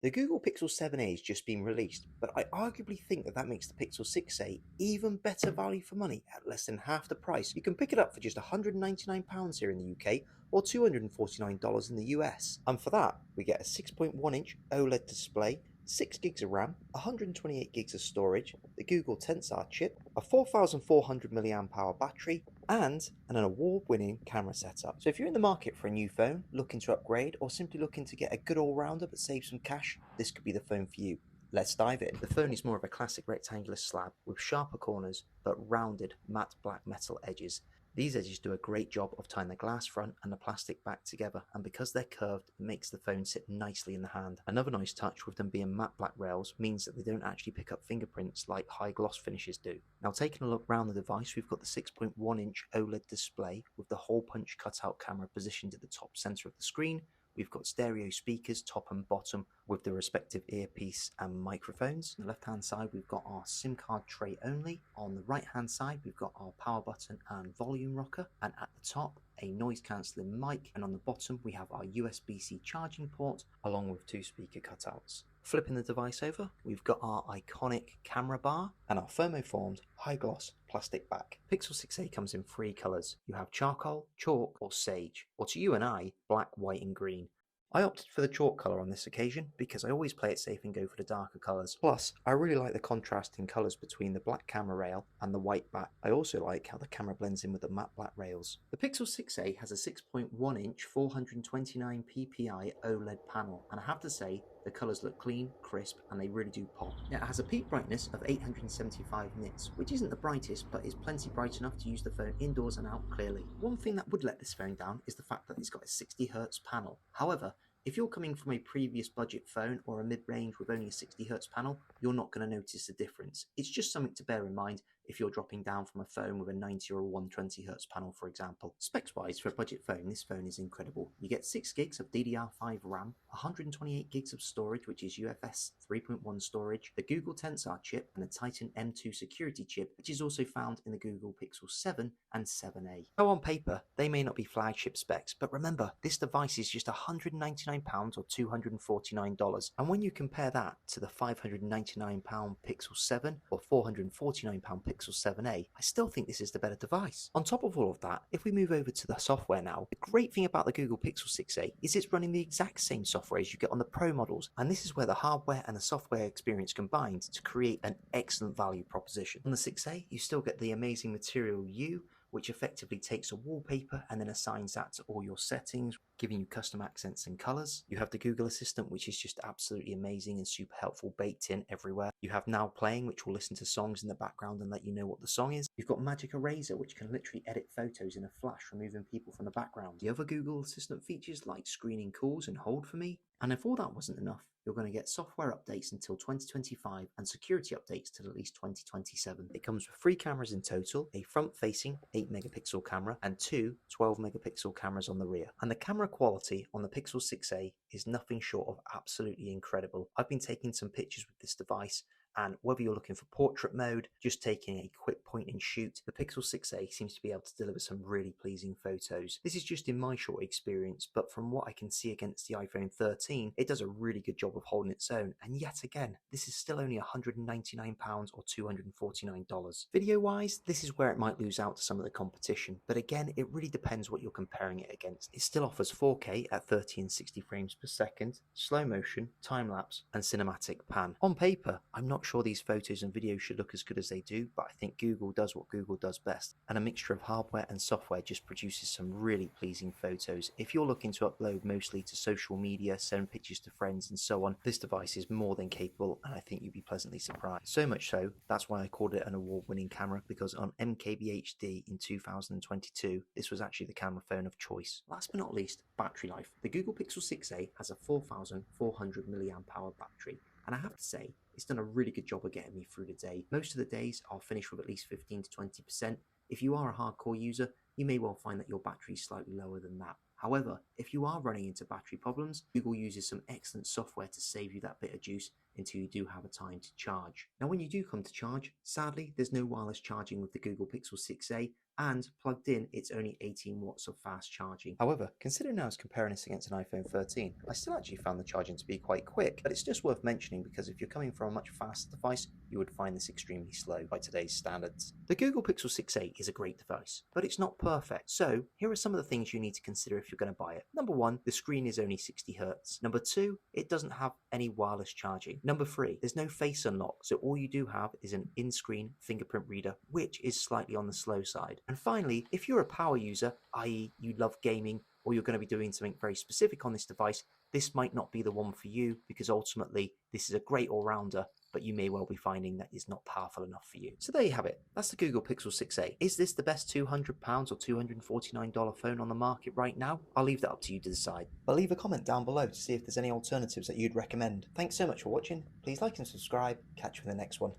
The Google Pixel 7a has just been released, but I arguably think that makes the Pixel 6a even better value for money at less than half the price. You can pick it up for just £199 here in the UK or $249 in the US. And for that, we get a 6.1-inch OLED display, 6 gigs of RAM, 128 gigs of storage, the Google Tensor chip, a 4400 mAh battery, and an award-winning camera setup. So if you're in the market for a new phone, looking to upgrade, or simply looking to get a good all-rounder but save some cash, this could be the phone for you. Let's dive in. The phone is more of a classic rectangular slab with sharper corners but rounded matte black metal edges. These edges do a great job of tying the glass front and the plastic back together, and because they're curved, it makes the phone sit nicely in the hand. Another nice touch with them being matte black rails means that they don't actually pick up fingerprints like high gloss finishes do. Now, taking a look around the device, we've got the 6.1-inch OLED display with the hole punch cutout camera positioned at the top center of the screen. We've got stereo speakers top and bottom with the respective earpiece and microphones. On the left hand side we've got our SIM card tray only. On the right hand side we've got our power button and volume rocker, and at the top a noise cancelling mic, and on the bottom we have our USB-C charging port along with two speaker cutouts. Flipping the device over, we've got our iconic camera bar and our thermoformed high gloss plastic back. Pixel 6a comes in three colours. You have charcoal, chalk or sage, or to you and I, black, white and green. I opted for the chalk colour on this occasion because I always play it safe and go for the darker colours. Plus, I really like the contrast in colours between the black camera rail and the white back. I also like how the camera blends in with the matte black rails. The Pixel 6a has a 6.1-inch 429 ppi OLED panel, and I have to say, the colours look clean, crisp, and they really do pop. It has a peak brightness of 875 nits, which isn't the brightest, but is plenty bright enough to use the phone indoors and out clearly. One thing that would let this phone down is the fact that it's got a 60Hz panel. However, if you're coming from a previous budget phone or a mid-range with only a 60Hz panel, you're not going to notice the difference. It's just something to bear in mind if you're dropping down from a phone with a 90 or a 120Hz panel, for example. Specs-wise, for a budget phone, this phone is incredible. You get 6 gigs of DDR5 RAM, 128 gigs of storage, which is UFS 3.1 storage, the Google Tensor chip, and the Titan M2 security chip, which is also found in the Google Pixel 7 and 7a. Now, on paper, they may not be flagship specs, but remember, this device is just £199 or $249, and when you compare that to the £599 Pixel 7 or £449 Pixel 7a, I still think this is the better device. On top of all of that, if we move over to the software now, the great thing about the Google Pixel 6a is it's running the exact same software as you get on the Pro models, and this is where the hardware and the software experience combined to create an excellent value proposition. On the 6a, you still get the amazing Material U, which effectively takes a wallpaper and then assigns that to all your settings, giving you custom accents and colors. You have the Google Assistant, which is just absolutely amazing and super helpful, baked in everywhere. You have Now Playing, which will listen to songs in the background and let you know what the song is. You've got Magic Eraser, which can literally edit photos in a flash, removing people from the background. The other Google Assistant features like screening calls and Hold For Me. And if all that wasn't enough, you're going to get software updates until 2025 and security updates till at least 2027. It comes with 3 cameras in total, a front-facing 8-megapixel camera and 2 12-megapixel cameras on the rear. And the camera quality on the Pixel 6a is nothing short of absolutely incredible. I've been taking some pictures with this device, and whether you're looking for portrait mode, just taking a quick point and shoot, the Pixel 6a seems to be able to deliver some really pleasing photos. This is just in my short experience, but from what I can see against the iPhone 13, it does a really good job of holding its own, and yet again, this is still only £199 or $249. Video-wise, this is where it might lose out to some of the competition, but again, it really depends what you're comparing it against. It still offers 4K at 30 and 60 frames per second, slow motion, time-lapse, and cinematic pan. On paper, I'm not sure these photos and videos should look as good as they do, but I think Google does what Google does best, and a mixture of hardware and software just produces some really pleasing photos. If you're looking to upload mostly to social media, send pictures to friends and so on, this device is more than capable, and I think you'd be pleasantly surprised. So much so, that's why I called it an award-winning camera, because on MKBHD in 2022, this was actually the camera phone of choice. Last but not least, battery life. The Google Pixel 6a has a 4400 mAh battery, and I have to say, it's done a really good job of getting me through the day. Most of the days I'll finish with at least 15 to 20%. If you are a hardcore user, you may well find that your battery is slightly lower than that. However, if you are running into battery problems, Google uses some excellent software to save you that bit of juice until you do have a time to charge. Now, when you do come to charge, sadly, there's no wireless charging with the Google Pixel 6a, and plugged in it's only 18 watts of fast charging. However, considering I was comparing this against an iPhone 13, I still actually found the charging to be quite quick, but it's just worth mentioning because if you're coming from a much faster device, you would find this extremely slow by today's standards. The Google Pixel 6a is a great device, but it's not perfect, so here are some of the things you need to consider if you're going to buy it. Number 1, the screen is only 60Hz. Number 2, it doesn't have any wireless charging. Number 3, there's no face unlock, so all you do have is an in-screen fingerprint reader, which is slightly on the slow side. And finally, if you're a power user, i.e. you love gaming, or you're going to be doing something very specific on this device, this might not be the one for you because ultimately this is a great all-rounder, but you may well be finding that it's not powerful enough for you. So there you have it. That's the Google Pixel 6a. Is this the best £200 or $249 phone on the market right now? I'll leave that up to you to decide. But leave a comment down below to see if there's any alternatives that you'd recommend. Thanks so much for watching. Please like and subscribe. Catch you in the next one.